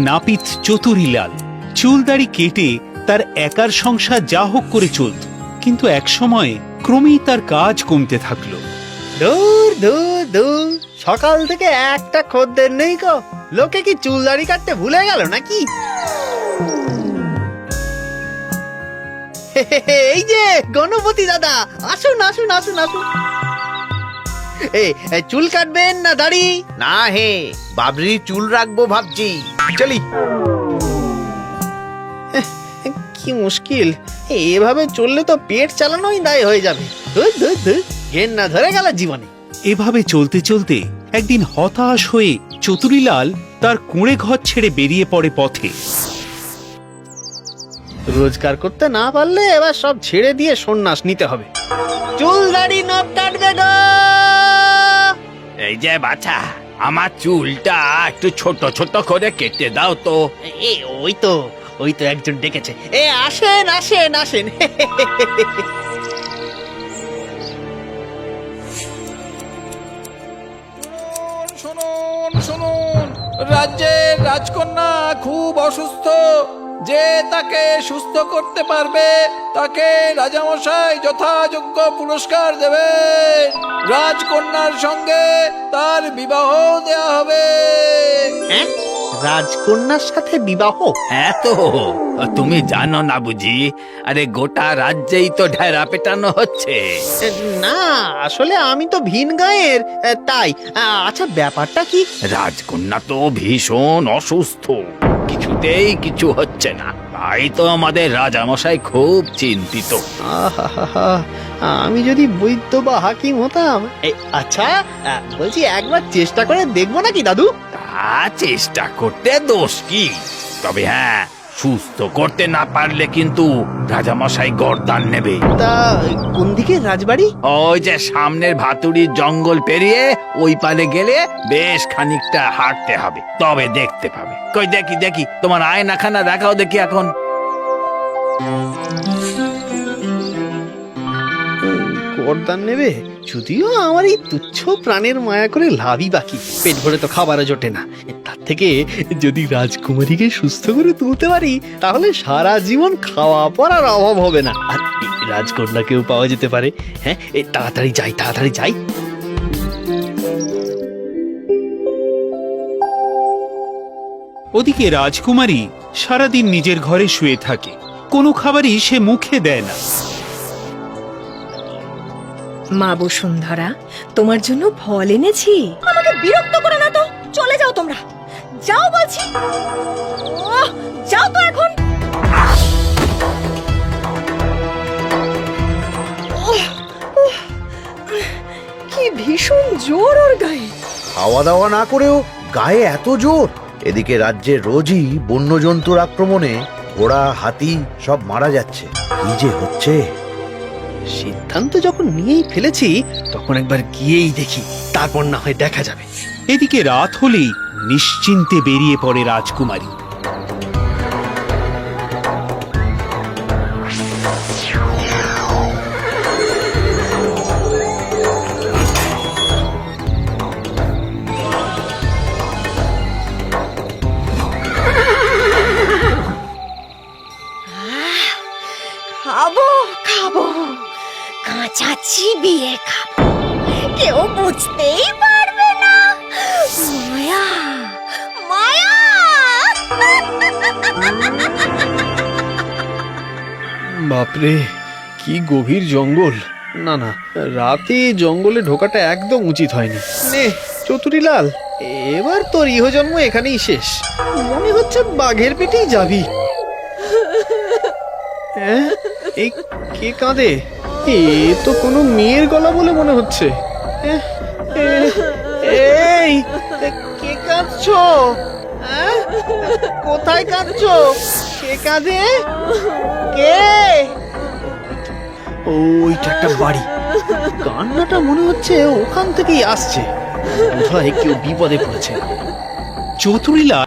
নাপিত চতুরীলাল চুলদাড়ি কেটে তার একার সংসার যা হোক করে চলত, কিন্তু একসময় ক্রমেই তার কাজ কমতে থাকলো। দূর দূর দূর, সকাল থেকে একটা খদ্দের নেই গো। লোকে কি চুল দাড়ি কাটতে ভুলে গেল নাকি? এই যে গণপতি দাদা, আসুন আসুন আসুন আসুন। এই চুল কাটবেন না দাড়ি? না হে, বাবরির চুল রাখবো ভাবছি, চলি। কি মুশকিল, এভাবে চললে তো পেট চালানোই দায় হয়ে যাবে। ধুর ধুর ধুর, ঘেন্না ধরে গেল জীবনে। এভাবে চলতে চলতে একদিন হতাশ হয়ে চতুরীলাল তার কুঁড়ে ঘর ছেড়ে বেরিয়ে পড়ে পথে। রোজগার করতে না পারলে এবার সব ছেড়ে দিয়ে সন্ন্যাস নিতে হবে। চুল দাড়ি নখ কাটবে গো। এই যে বাছা, আমার চুলটা একটু ছোট ছোট করে কেটে দাও তো। ওই তো একজন ডেকেছে। আসেন আসেন আসেন। শুনুন শুনুন, রাজ্যের রাজকন্যা খুব অসুস্থ। যে তাকে সুস্থ করতে পারবে তাকে রাজামশাই যথাযোগ্য পুরস্কার দেবে। রাজকন্যার সঙ্গে তার বিবাহ দেয়া হবে। হ্যাঁ, রাজকন্যার সাথে বিবাহ? হ্যাঁ তো, তুমি জানো না বুঝি? আরে গোটা রাজ্যেই তো ঢেরা পেটানো হচ্ছে। না, আসলে আমি তো ভিন গাঁয়ের, তাই। আচ্ছা, ব্যাপারটা কি? রাজকন্যা তো ভীষণ অসুস্থ, কিছুতেই কিছু হচ্ছে না। তাই তো আমাদের রাজামশাই খুব চিন্তিত। আহাহাহা, আমি যদি বৈদ্য বা হাকিম হতাম। আচ্ছা, বলছি একবার চেষ্টা করে দেখবো নাকি দাদু? তা চেষ্টা করতে দোষ কি? তবে হ্যাঁ, সুস্থ করতে না পারলে কিন্তু রাজামশাই গর্দান নেবে। তা কোন দিকে রাজবাড়ি? ওই যে সামনের ভাতুড়ির জঙ্গল পেরিয়ে ওই পারে গেলে বেশ খানিকটা হাঁটতে হবে, তবে দেখতে পাবে। কই দেখি দেখি, তোমার আয়নাখানা দেখাও দেখি এখন। গর্দান নেবে? যদিও আমার এই তুচ্ছ প্রাণের মায়া করে লাভই বাকি, পেট ভরে তো খাবারও জোটে না। তার থেকে যদি রাজকুমারীকে সুস্থ করে তুলতে পারি, তাহলে সারা জীবন খাওয়া পড়ার অভাব হবে না। আর এই রাজকন্যাকেও পাওয়া যেতে পারে। হ্যাঁ, তাড়াতাড়ি যাই তাড়াতাড়ি যাই। ওদিকে রাজকুমারী সারাদিন নিজের ঘরে শুয়ে থাকে, কোনো খাবারই সে মুখে দেয় না। মা বসুন্ধরা, তোমার জন্য ফল এনেছি। আমাকে বিরক্ত করো না তো, চলে যাও তোমরা, যাও বলছি। যাও তো এখন। কি ভীষণ জোর ওর গায়ে। খাওয়া দাওয়া না করেও গায়ে এত জোর। এদিকে রাজ্যে রোজই বন্যজন্তুর আক্রমণে ঘোড়া, হাতি সব মারা যাচ্ছে। কি যে হচ্ছে! সিদ্ধান্ত যখন নিয়েই ফেলেছি, তখন একবার গিয়েই দেখি, তারপর না হয় দেখা যাবে। এদিকে রাত হলেই নিশ্চিন্তে বেরিয়ে পড়ে রাজকুমারী। খাবো খাবো, কাঁচা চিবিয়ে খাবো, কেউ বুঝতেই পারবে না। মায়া মায়া। বাপরে, কি গভীর জঙ্গল! না না, রাতে জঙ্গলে ঢোকাটা একদম উচিত হয়নি। নে চতুরীলাল, এবার তোর ইহজন্ম এখানেই শেষ। মনে হচ্ছে বাঘের পেটেই যাবি। হ্যাঁ, এই কে কাঁদে? এ তো কোনো মেয়ের গলা বলে মনে হচ্ছে। এই, কে কাঁদছো? হ্যাঁ? কোথায় কাঁদছো? কে কাঁদে? কে? ওইটা একটা বাড়ি। কান্নাটা মনে হচ্ছে ওখান থেকেই আসছে। বোধহয় কেউ বিপদে পড়েছে। চতুরীলাল